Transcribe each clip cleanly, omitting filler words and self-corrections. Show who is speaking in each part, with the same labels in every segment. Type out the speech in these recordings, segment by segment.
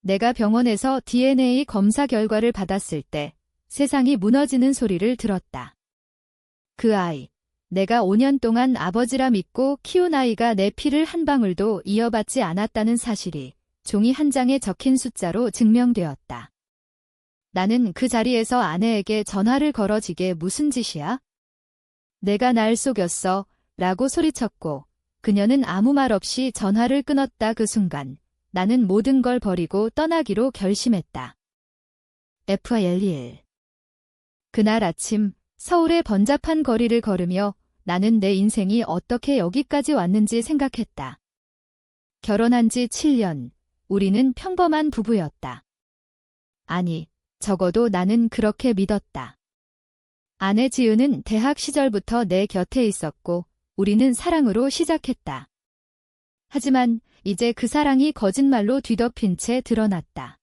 Speaker 1: 내가 병원에서 DNA 검사 결과를 받았을 때 세상이 무너지는 소리를 들었다. 그 아이, 내가 5년 동안 아버지라 믿고 키운 아이가 내 피를 한 방울도 이어받지 않았다는 사실이 종이 한 장에 적힌 숫자로 증명되었다. 나는 그 자리에서 아내에게 전화를 걸어지게 무슨 짓이야? 내가 날 속였어 라고 소리쳤고 그녀는 아무 말 없이 전화를 끊었다. 그 순간 나는 모든 걸 버리고 떠나기로 결심했다. FL1 그날 아침 서울의 번잡한 거리를 걸으며 나는 내 인생이 어떻게 여기까지 왔는지 생각했다. 결혼한 지 7년, 우리는 평범한 부부였다. 아니, 적어도 나는 그렇게 믿었다. 아내 지은은 대학 시절부터 내 곁에 있었고 우리는 사랑으로 시작했다. 하지만 이제 그 사랑이 거짓말로 뒤덮인 채 드러났다.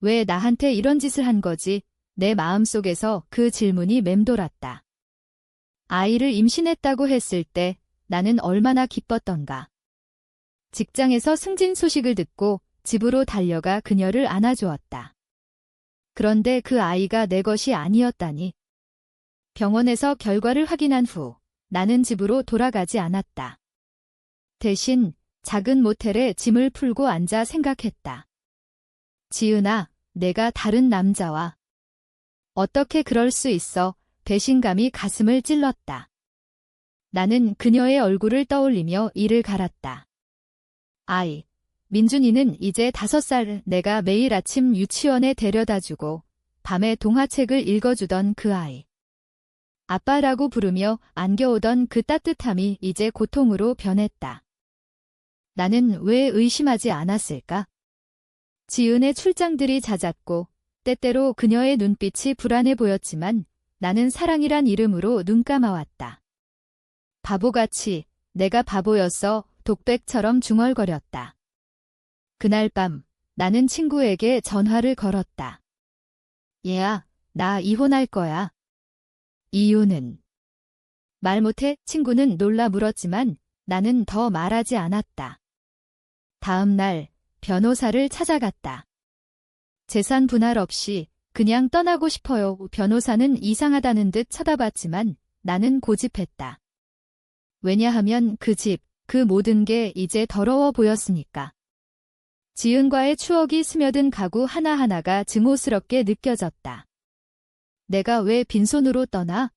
Speaker 1: 왜 나한테 이런 짓을 한 거지? 내 마음속에서 그 질문이 맴돌았다. 아이를 임신했다고 했을 때 나는 얼마나 기뻤던가. 직장에서 승진 소식을 듣고 집으로 달려가 그녀를 안아주었다. 그런데 그 아이가 내 것이 아니었다니. 병원에서 결과를 확인한 후 나는 집으로 돌아가지 않았다. 대신 작은 모텔에 짐을 풀고 앉아 생각했다. 지은아, 내가 다른 남자와. 어떻게 그럴 수 있어? 배신감이 가슴을 찔렀다. 나는 그녀의 얼굴을 떠올리며 이를 갈았다. 아이, 민준이는 이제 5살. 내가 매일 아침 유치원에 데려다주고 밤에 동화책을 읽어주던 그 아이. 아빠라고 부르며 안겨오던 그 따뜻함이 이제 고통으로 변했다. 나는 왜 의심하지 않았을까? 지은의 출장들이 잦았고 때때로 그녀의 눈빛이 불안해 보였지만 나는 사랑이란 이름으로 눈 감아왔다. 바보같이 내가 바보였어. 독백처럼 중얼거렸다. 그날 밤 나는 친구에게 전화를 걸었다. 얘야, 나 이혼할 거야. 이유는? 말 못해? 친구는 놀라 물었지만 나는 더 말하지 않았다. 다음 날 변호사를 찾아갔다. 재산 분할 없이 그냥 떠나고 싶어요. 변호사는 이상하다는 듯 쳐다봤지만 나는 고집했다. 왜냐하면 그 집, 그 모든 게 이제 더러워 보였으니까. 지은과의 추억이 스며든 가구 하나하나가 증오스럽게 느껴졌다. 내가 왜 빈손으로 떠나?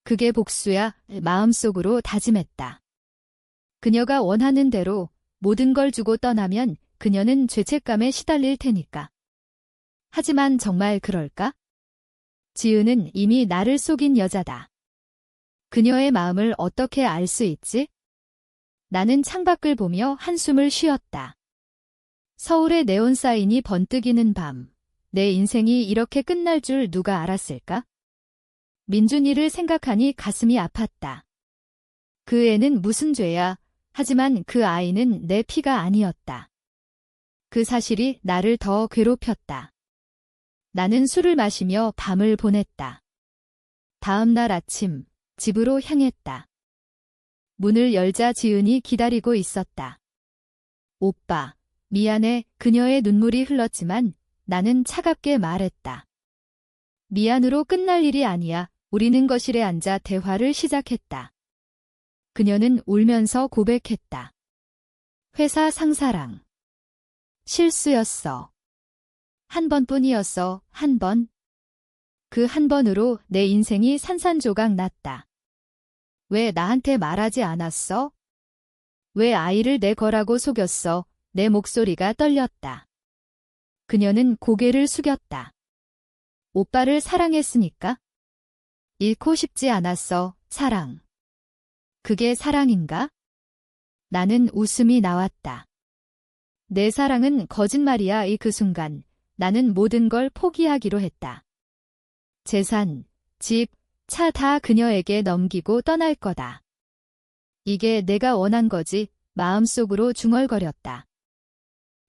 Speaker 1: 그게 복수야. 마음속으로 다짐했다. 그녀가 원하는 대로 모든 걸 주고 떠나면 그녀는 죄책감에 시달릴 테니까. 하지만 정말 그럴까? 지은은 이미 나를 속인 여자다. 그녀의 마음을 어떻게 알 수 있지? 나는 창밖을 보며 한숨을 쉬었다. 서울의 네온 사인이 번뜩이는 밤, 내 인생이 이렇게 끝날 줄 누가 알았을까? 민준이를 생각하니 가슴이 아팠다. 그 애는 무슨 죄야? 하지만 그 아이는 내 피가 아니었다. 그 사실이 나를 더 괴롭혔다. 나는 술을 마시며 밤을 보냈다. 다음 날 아침, 집으로 향했다. 문을 열자 지은이 기다리고 있었다. 오빠, 미안해. 그녀의 눈물이 흘렀지만 나는 차갑게 말했다. 미안으로 끝날 일이 아니야. 우리는 거실에 앉아 대화를 시작했다. 그녀는 울면서 고백했다. 회사 상사랑. 실수였어. 한 번뿐이었어. 한 번. 그 한 번으로 내 인생이 산산조각 났다. 왜 나한테 말하지 않았어? 왜 아이를 내 거라고 속였어? 내 목소리가 떨렸다. 그녀는 고개를 숙였다. 오빠를 사랑했으니까? 잃고 싶지 않았어. 사랑. 그게 사랑인가? 나는 웃음이 나왔다. 내 사랑은 거짓말이야. 그 순간 나는 모든 걸 포기하기로 했다. 재산, 집, 차 다 그녀에게 넘기고 떠날 거다. 이게 내가 원한 거지. 마음속으로 중얼거렸다.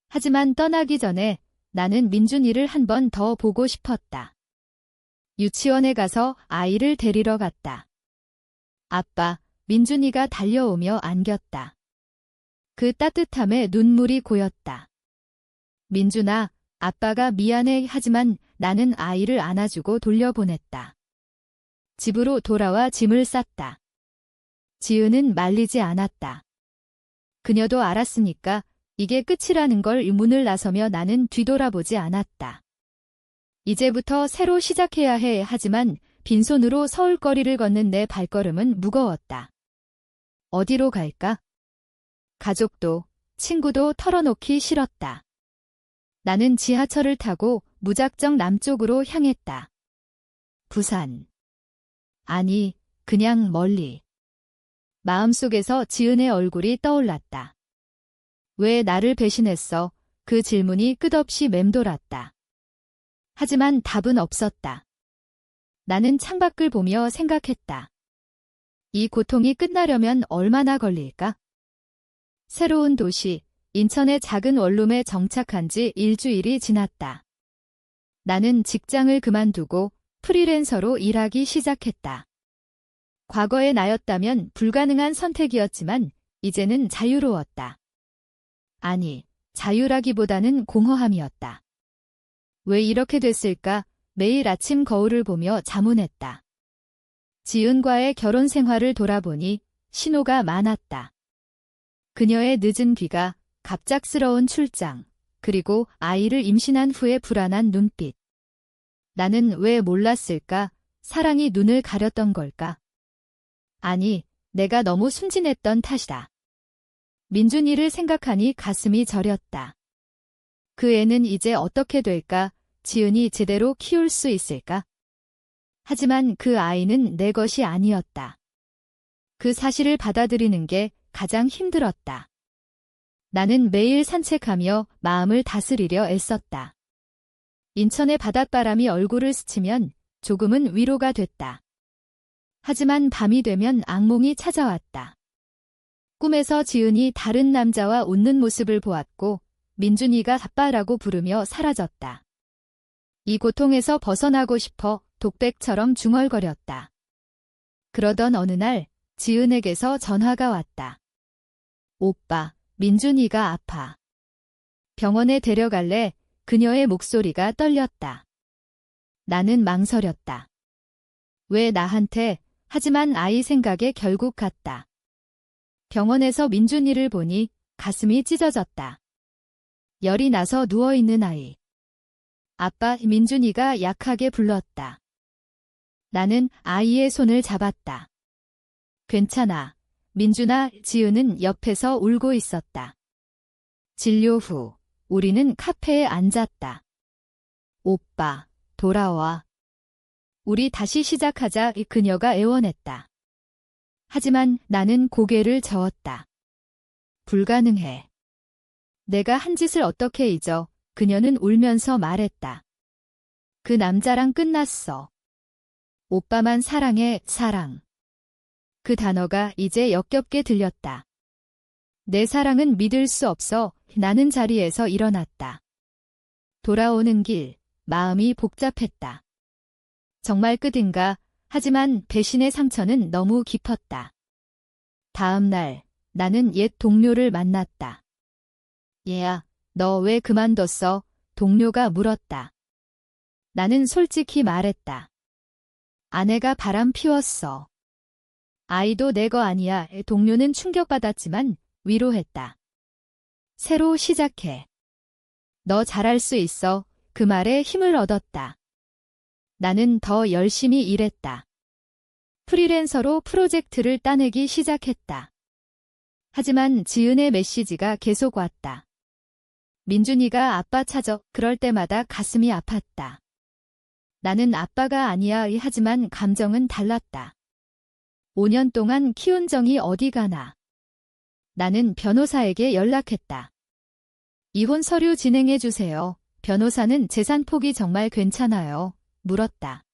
Speaker 1: 하지만 떠나기 전에 나는 민준이를 한 번 더 보고 싶었다. 유치원에 가서 아이를 데리러 갔다. 아빠, 민준이가 달려오며 안겼다. 그 따뜻함에 눈물이 고였다. 민준아, 아빠가 미안해 하지만 나는 아이를 안아주고 돌려보냈다. 집으로 돌아와 짐을 쌌다. 지은은 말리지 않았다. 그녀도 알았으니까 이게 끝이라는 걸 문을 나서며 나는 뒤돌아보지 않았다. 이제부터 새로 시작해야 해 하지만 빈손으로 서울거리를 걷는 내 발걸음은 무거웠다. 어디로 갈까? 가족도, 친구도 털어놓기 싫었다. 나는 지하철을 타고 무작정 남쪽으로 향했다. 부산. 아니, 그냥 멀리. 마음속에서 지은의 얼굴이 떠올랐다. 왜 나를 배신했어? 그 질문이 끝없이 맴돌았다. 하지만 답은 없었다. 나는 창밖을 보며 생각했다. 이 고통이 끝나려면 얼마나 걸릴까? 새로운 도시, 인천의 작은 원룸에 정착한 지 일주일이 지났다. 나는 직장을 그만두고 프리랜서로 일하기 시작했다. 과거의 나였다면 불가능한 선택이었지만 이제는 자유로웠다. 아니, 자유라기보다는 공허함이었다. 왜 이렇게 됐을까? 매일 아침 거울을 보며 자문했다. 지은과의 결혼 생활을 돌아보니 신호가 많았다. 그녀의 늦은 귀가, 갑작스러운 출장, 그리고 아이를 임신한 후의 불안한 눈빛. 나는 왜 몰랐을까? 사랑이 눈을 가렸던 걸까? 아니, 내가 너무 순진했던 탓이다. 민준이를 생각하니 가슴이 저렸다. 그 애는 이제 어떻게 될까? 지은이 제대로 키울 수 있을까? 하지만 그 아이는 내 것이 아니었다. 그 사실을 받아들이는 게 가장 힘들었다. 나는 매일 산책하며 마음을 다스리려 애썼다. 인천의 바닷바람이 얼굴을 스치면 조금은 위로가 됐다. 하지만 밤이 되면 악몽이 찾아왔다. 꿈에서 지은이 다른 남자와 웃는 모습을 보았고 민준이가 아빠라고 부르며 사라졌다. 이 고통에서 벗어나고 싶어 독백처럼 중얼거렸다. 그러던 어느 날 지은에게서 전화가 왔다. 오빠, 민준이가 아파. 병원에 데려갈래? 그녀의 목소리가 떨렸다. 나는 망설였다. 왜 나한테? 하지만 아이 생각에 결국 갔다. 병원에서 민준이를 보니 가슴이 찢어졌다. 열이 나서 누워있는 아이. 아빠, 민준이가 약하게 불렀다. 나는 아이의 손을 잡았다. 괜찮아. 민준아, 지은은 옆에서 울고 있었다. 진료 후 우리는 카페에 앉았다. 오빠, 돌아와. 우리 다시 시작하자. 그녀가 애원했다. 하지만 나는 고개를 저었다. 불가능해. 내가 한 짓을 어떻게 잊어? 그녀는 울면서 말했다. 그 남자랑 끝났어. 오빠만 사랑해, 사랑. 그 단어가 이제 역겹게 들렸다. 내 사랑은 믿을 수 없어. 나는 자리에서 일어났다. 돌아오는 길, 마음이 복잡했다. 정말 끝인가? 하지만 배신의 상처는 너무 깊었다. 다음 날, 나는 옛 동료를 만났다. 얘야, 너 왜 그만뒀어? 동료가 물었다. 나는 솔직히 말했다. 아내가 바람 피웠어. 아이도 내 거 아니야. 동료는 충격받았지만 위로했다. 새로 시작해. 너 잘할 수 있어. 그 말에 힘을 얻었다. 나는 더 열심히 일했다. 프리랜서로 프로젝트를 따내기 시작했다. 하지만 지은의 메시지가 계속 왔다. 민준이가 아빠 찾아. 그럴 때마다 가슴이 아팠다. 나는 아빠가 아니야. 하지만 감정은 달랐다. 5년 동안 키운 정이 어디 가나. 나는 변호사에게 연락했다. 이혼 서류 진행해 주세요. 변호사는 재산 폭이 정말 괜찮아요. 물었다.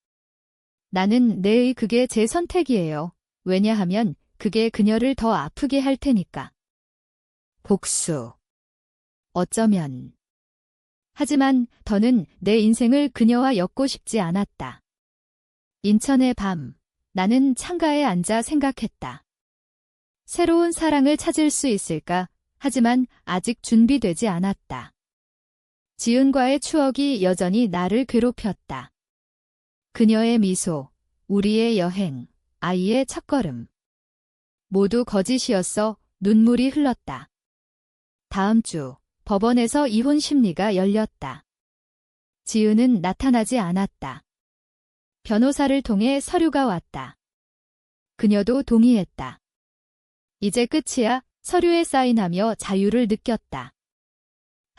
Speaker 1: 나는 네, 그게 제 선택이에요. 왜냐하면 그게 그녀를 더 아프게 할 테니까. 복수. 어쩌면. 하지만 더는 내 인생을 그녀와 엮고 싶지 않았다. 인천의 밤, 나는 창가에 앉아 생각했다. 새로운 사랑을 찾을 수 있을까? 하지만 아직 준비되지 않았다. 지은과의 추억이 여전히 나를 괴롭혔다. 그녀의 미소, 우리의 여행, 아이의 첫걸음. 모두 거짓이었어. 눈물이 흘렀다. 다음 주 법원에서 이혼 심리가 열렸다. 지은은 나타나지 않았다. 변호사를 통해 서류가 왔다. 그녀도 동의했다. 이제 끝이야. 서류에 사인하며 자유를 느꼈다.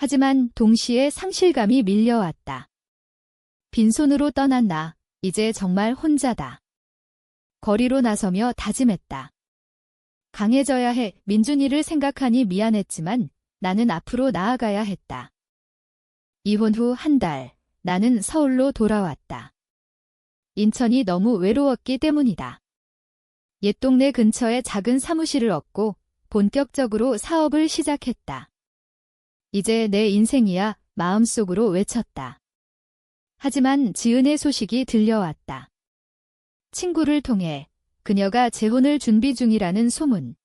Speaker 1: 하지만 동시에 상실감이 밀려왔다. 빈손으로 떠난 나, 이제 정말 혼자다. 거리로 나서며 다짐했다. 강해져야 해. 민준이를 생각하니 미안했지만 나는 앞으로 나아가야 했다. 이혼 후 한 달, 나는 서울로 돌아왔다. 인천이 너무 외로웠기 때문이다. 옛 동네 근처에 작은 사무실을 얻고 본격적으로 사업을 시작했다. 이제 내 인생이야 마음속으로 외쳤다. 하지만 지은의 소식이 들려왔다. 친구를 통해 그녀가 재혼을 준비 중이라는 소문.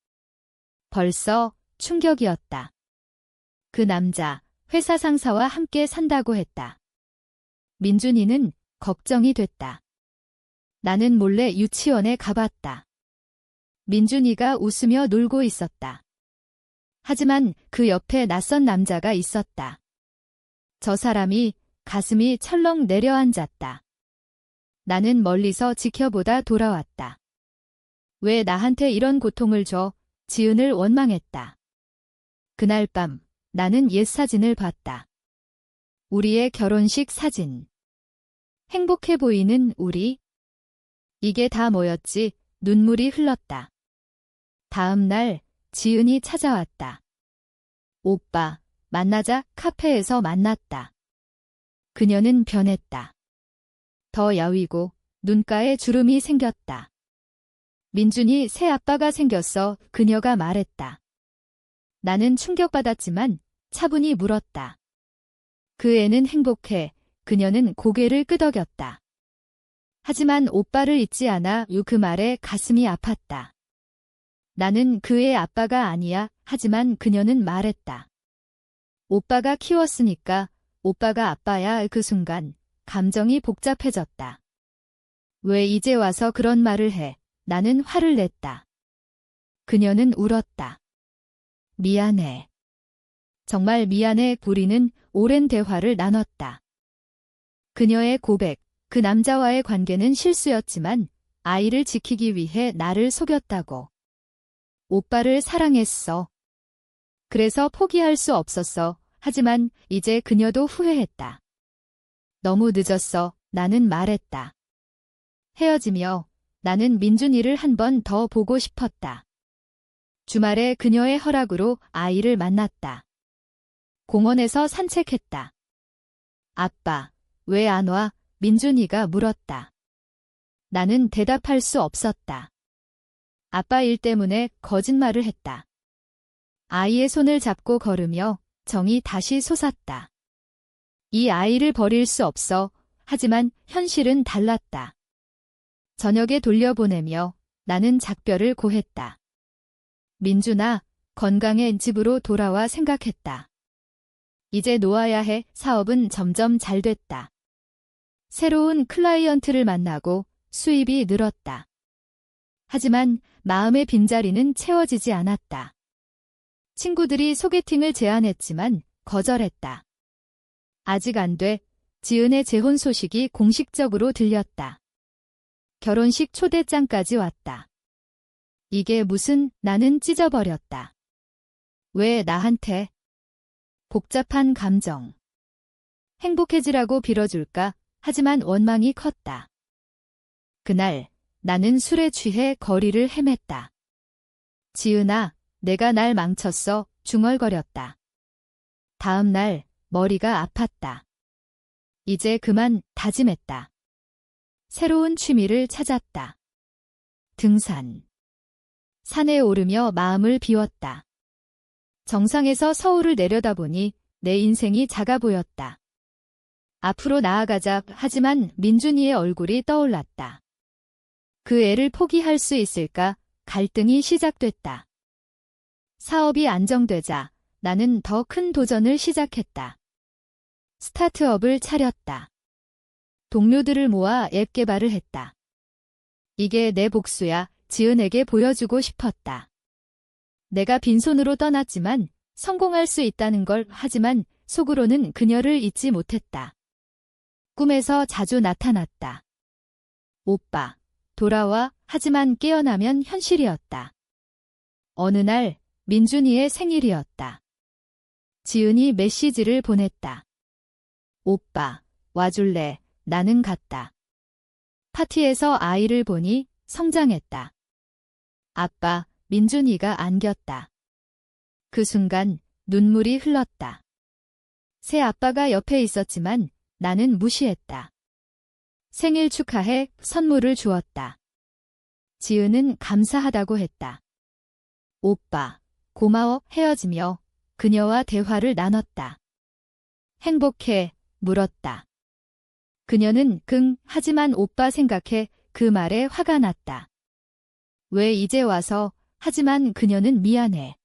Speaker 1: 벌써 충격이었다. 그 남자, 회사 상사와 함께 산다고 했다. 민준이는 걱정이 됐다. 나는 몰래 유치원에 가봤다. 민준이가 웃으며 놀고 있었다. 하지만 그 옆에 낯선 남자가 있었다. 저 사람이 가슴이 철렁 내려앉았다. 나는 멀리서 지켜보다 돌아왔다. 왜 나한테 이런 고통을 줘? 지은을 원망했다. 그날 밤 나는 옛 사진을 봤다. 우리의 결혼식 사진. 행복해 보이는 우리. 이게 다 뭐였지? 눈물이 흘렀다. 다음 날 지은이 찾아왔다. 오빠, 만나자. 카페에서 만났다. 그녀는 변했다. 더 야위고 눈가에 주름이 생겼다. 민준이 새 아빠가 생겼어. 그녀가 말했다. 나는 충격받았지만 차분히 물었다. 그 애는 행복해. 그녀는 고개를 끄덕였다. 하지만 오빠를 잊지 않아. 그 말에 가슴이 아팠다. 나는 그의 아빠가 아니야. 하지만 그녀는 말했다. 오빠가 키웠으니까 오빠가 아빠야. 그 순간 감정이 복잡해졌다. 왜 이제 와서 그런 말을 해? 나는 화를 냈다. 그녀는 울었다. 미안해. 정말 미안해. 우리는 오랜 대화를 나눴다. 그녀의 고백, 그 남자와의 관계는 실수였지만 아이를 지키기 위해 나를 속였다고. 오빠를 사랑했어. 그래서 포기할 수 없었어. 하지만 이제 그녀도 후회했다. 너무 늦었어. 나는 말했다. 헤어지며 나는 민준이를 한 번 더 보고 싶었다. 주말에 그녀의 허락으로 아이를 만났다. 공원에서 산책했다. 아빠, 왜 안 와? 민준이가 물었다. 나는 대답할 수 없었다. 아빠 일 때문에 거짓말을 했다. 아이의 손을 잡고 걸으며 정이 다시 솟았다. 이 아이를 버릴 수 없어. 하지만 현실은 달랐다. 저녁에 돌려보내며 나는 작별을 고했다. 민준아, 건강해. 집으로 돌아와. 생각했다. 이제 놓아야 해. 사업은 점점 잘 됐다. 새로운 클라이언트를 만나고 수입이 늘었다. 하지만 마음의 빈자리는 채워지지 않았다. 친구들이 소개팅을 제안했지만 거절했다. 아직 안 돼. 지은의 재혼 소식이 공식적으로 들렸다. 결혼식 초대장까지 왔다. 이게 무슨? 나는 찢어버렸다. 왜 나한테? 복잡한 감정. 행복해지라고 빌어줄까? 하지만 원망이 컸다. 그날 나는 술에 취해 거리를 헤맸다. 지은아, 내가 날 망쳤어. 중얼거렸다. 다음 날 머리가 아팠다. 이제 그만. 다짐했다. 새로운 취미를 찾았다. 등산. 산에 오르며 마음을 비웠다. 정상에서 서울을 내려다보니 내 인생이 작아 보였다. 앞으로 나아가자. 하지만 민준이의 얼굴이 떠올랐다. 그 애를 포기할 수 있을까? 갈등이 시작됐다. 사업이 안정되자 나는 더 큰 도전을 시작했다. 스타트업을 차렸다. 동료들을 모아 앱 개발을 했다. 이게 내 복수야. 지은에게 보여주고 싶었다. 내가 빈손으로 떠났지만 성공할 수 있다는 걸. 하지만 속으로는 그녀를 잊지 못했다. 꿈에서 자주 나타났다. 오빠, 돌아와. 하지만 깨어나면 현실이었다. 어느 날 민준이의 생일이었다. 지은이 메시지를 보냈다. 오빠, 와줄래? 나는 갔다. 파티에서 아이를 보니 성장했다. 아빠, 민준이가 안겼다. 그 순간 눈물이 흘렀다. 새 아빠가 옆에 있었지만 나는 무시했다. 생일 축하해. 선물을 주었다. 지은은 감사하다고 했다. 오빠, 고마워. 헤어지며 그녀와 대화를 나눴다. 행복해? 물었다. 그녀는 하지만 오빠 생각해. 그 말에 화가 났다. 왜 이제 와서? 하지만 그녀는 미안해.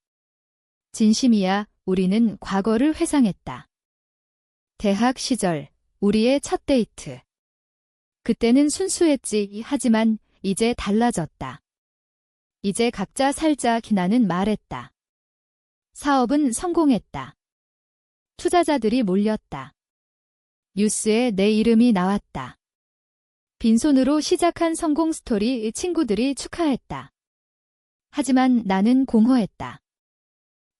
Speaker 1: 진심이야. 우리는 과거를 회상했다. 대학 시절, 우리의 첫 데이트. 그때는 순수했지. 하지만 이제 달라졌다. 이제 각자 살자. 나는 말했다. 사업은 성공했다. 투자자들이 몰렸다. 뉴스에 내 이름이 나왔다. 빈손으로 시작한 성공 스토리. 친구들이 축하했다. 하지만 나는 공허했다.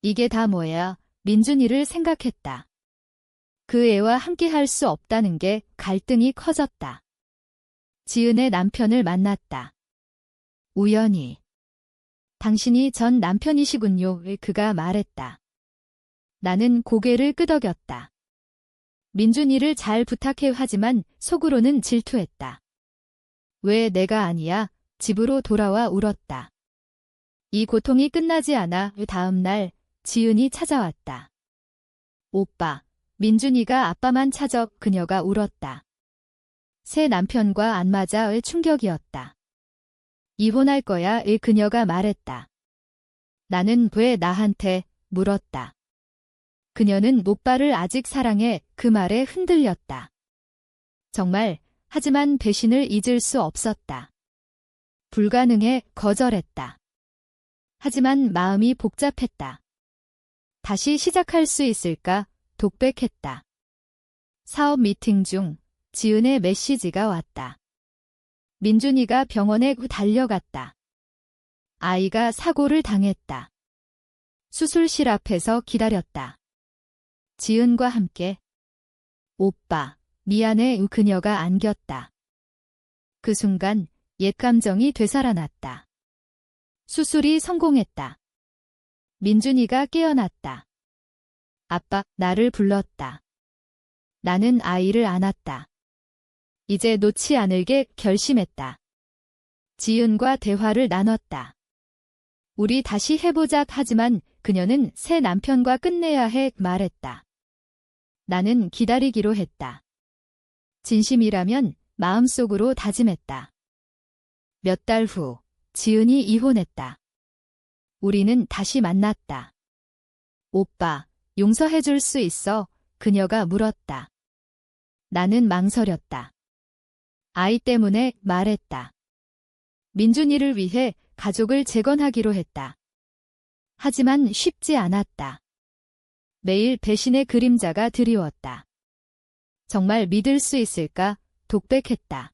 Speaker 1: 이게 다 뭐야? 민준이를 생각했다. 그 애와 함께 할 수 없다는 게 갈등이 커졌다. 지은의 남편을 만났다. 우연히. 당신이 전 남편이시군요. 그가 말했다. 나는 고개를 끄덕였다. 민준이를 잘 부탁해. 하지만 속으로는 질투했다. 왜 내가 아니야? 집으로 돌아와 울었다. 이 고통이 끝나지 않아. 다음 날 지은이 찾아왔다. 오빠, 민준이가 아빠만 찾아. 그녀가 울었다. 새 남편과 안 맞아. 충격이었다. 이혼할 거야. 그녀가 말했다. 나는 왜 나한테? 물었다. 그녀는 오빠를 아직 사랑해. 그 말에 흔들렸다. 정말. 하지만 배신을 잊을 수 없었다. 불가능해. 거절했다. 하지만 마음이 복잡했다. 다시 시작할 수 있을까? 독백했다. 사업 미팅 중 지은의 메시지가 왔다. 민준이가 병원에 달려갔다. 아이가 사고를 당했다. 수술실 앞에서 기다렸다. 지은과 함께. 오빠, 미안해. 그녀가 안겼다. 그 순간 옛 감정이 되살아났다. 수술이 성공했다. 민준이가 깨어났다. 아빠, 나를 불렀다. 나는 아이를 안았다. 이제 놓지 않을게 결심했다. 지은과 대화를 나눴다. 우리 다시 해보자. 하지만 그녀는 새 남편과 끝내야 해. 말했다. 나는 기다리기로 했다. 진심이라면 마음속으로 다짐했다. 몇 달 후, 지은이 이혼했다. 우리는 다시 만났다. 오빠, 용서해줄 수 있어? 그녀가 물었다. 나는 망설였다. 아이 때문에 말했다. 민준이를 위해 가족을 재건하기로 했다. 하지만 쉽지 않았다. 매일 배신의 그림자가 드리웠다. 정말 믿을 수 있을까? 독백했다.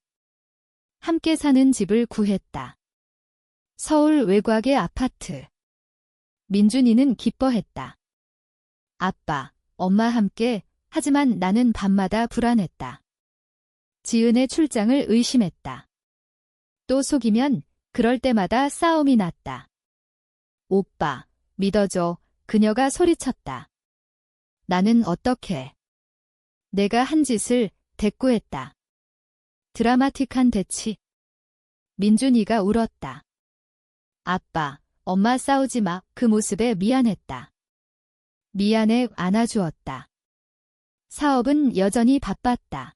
Speaker 1: 함께 사는 집을 구했다. 서울 외곽의 아파트. 민준이는 기뻐했다. 아빠, 엄마 함께. 하지만 나는 밤마다 불안했다. 지은의 출장을 의심했다. 또 속이면 그럴 때마다 싸움이 났다. 오빠, 믿어줘. 그녀가 소리쳤다. 나는 어떻게? 내가 한 짓을 대꾸했다. 드라마틱한 대치. 민준이가 울었다. 아빠, 엄마 싸우지 마. 그 모습에 미안했다. 미안해. 안아주었다. 사업은 여전히 바빴다.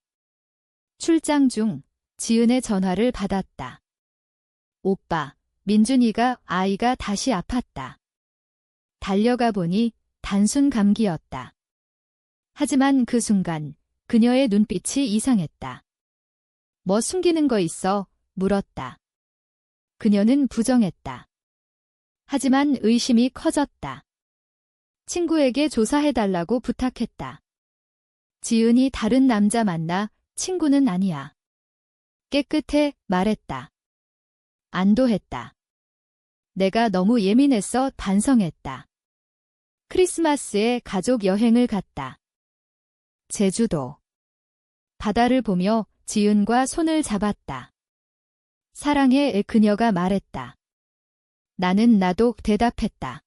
Speaker 1: 출장 중 지은의 전화를 받았다. 오빠, 민준이가 아이가 다시 아팠다. 달려가 보니 단순 감기였다. 하지만 그 순간 그녀의 눈빛이 이상했다. 뭐 숨기는 거 있어? 물었다. 그녀는 부정했다. 하지만 의심이 커졌다. 친구에게 조사해달라고 부탁했다. 지은이 다른 남자 만나 친구는 아니야. 깨끗해 말했다. 안도했다. 내가 너무 예민했어 반성했다. 크리스마스에 가족 여행을 갔다. 제주도. 바다를 보며 지은과 손을 잡았다. 사랑해 그녀가 말했다. 나도 대답했다.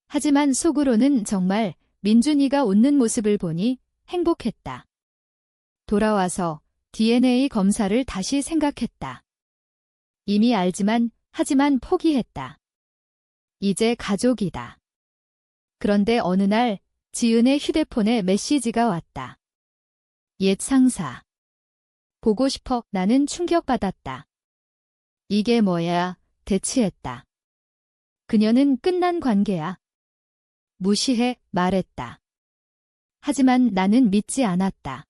Speaker 1: 하지만 속으로는 정말 민준이가 웃는 모습을 보니 행복했다. 돌아와서 DNA 검사를 다시 생각했다. 이미 알지만 하지만 포기했다. 이제 가족이다. 그런데 어느 날 지은의 휴대폰에 메시지가 왔다. 옛 상사. 보고 싶어 나는 충격받았다. 이게 뭐야 대치했다. 그녀는 끝난 관계야. 무시해 말했다. 하지만 나는 믿지 않았다.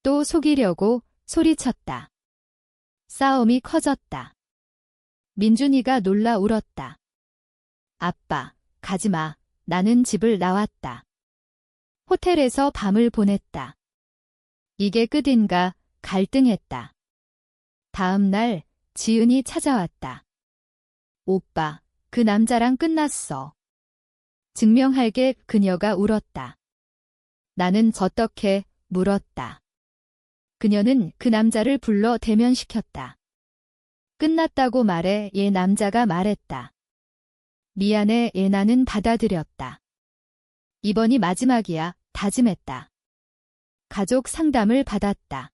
Speaker 1: 또 속이려고 소리쳤다. 싸움이 커졌다. 민준이가 놀라 울었다. 아빠, 가지마. 나는 집을 나왔다. 호텔에서 밤을 보냈다. 이게 끝인가 갈등했다. 다음 날 지은이 찾아왔다. 오빠, 그 남자랑 끝났어. 증명할게 그녀가 울었다. 나는 어떻게 물었다. 그녀는 그 남자를 불러 대면시켰다. 끝났다고 말해 남자가 말했다. 미안해 나는 받아들였다. 이번이 마지막이야 다짐했다. 가족 상담을 받았다.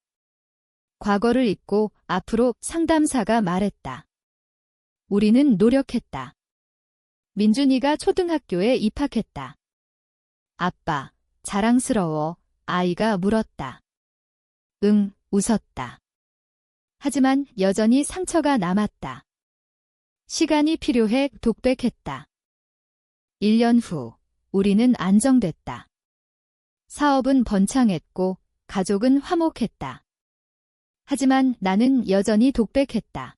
Speaker 1: 과거를 잊고 앞으로 상담사가 말했다. 우리는 노력했다. 민준이가 초등학교에 입학했다. 아빠, 자랑스러워. 아이가 물었다. 응, 웃었다. 하지만 여전히 상처가 남았다. 시간이 필요해 독백했다. 1년 후, 우리는 안정됐다. 사업은 번창했고, 가족은 화목했다. 하지만 나는 여전히 독백했다.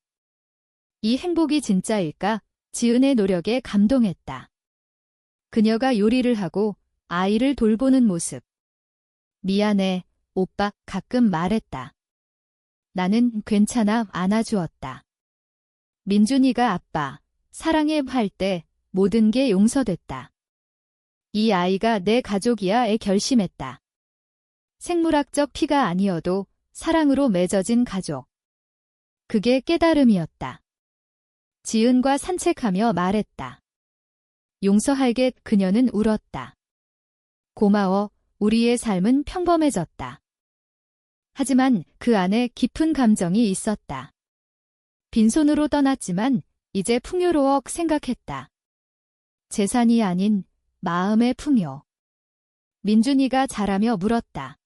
Speaker 1: 이 행복이 진짜일까? 지은의 노력에 감동했다. 그녀가 요리를 하고 아이를 돌보는 모습. 미안해, 오빠, 가끔 말했다. 나는 괜찮아 안아주었다. 민준이가 아빠, 사랑해 할 때 모든 게 용서됐다. 이 아이가 내 가족이야에 결심했다. 생물학적 피가 아니어도 사랑으로 맺어진 가족. 그게 깨달음이었다. 지은과 산책하며 말했다. 용서할게 그녀는 울었다. 고마워, 우리의 삶은 평범해졌다. 하지만 그 안에 깊은 감정이 있었다. 빈손으로 떠났지만 이제 풍요로워 생각했다. 재산이 아닌 마음의 풍요. 민준이가 자라며 물었다.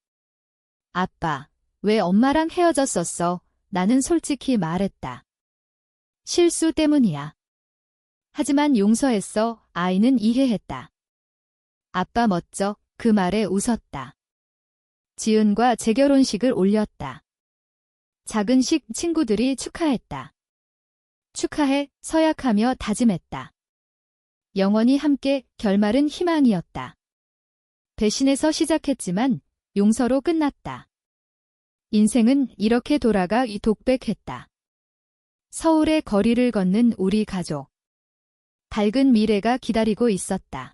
Speaker 1: 아빠, 왜 엄마랑 헤어졌었어? 나는 솔직히 말했다. 실수 때문이야. 하지만 용서했어. 아이는 이해했다. 아빠 멋져. 그 말에 웃었다. 지은과 재결혼식을 올렸다. 작은 식 친구들이 축하했다. 축하해 서약하며 다짐했다. 영원히 함께 결말은 희망이었다. 배신에서 시작했지만 용서로 끝났다. 인생은 이렇게 돌아가 독백했다. 서울의 거리를 걷는 우리 가족. 밝은 미래가 기다리고 있었다.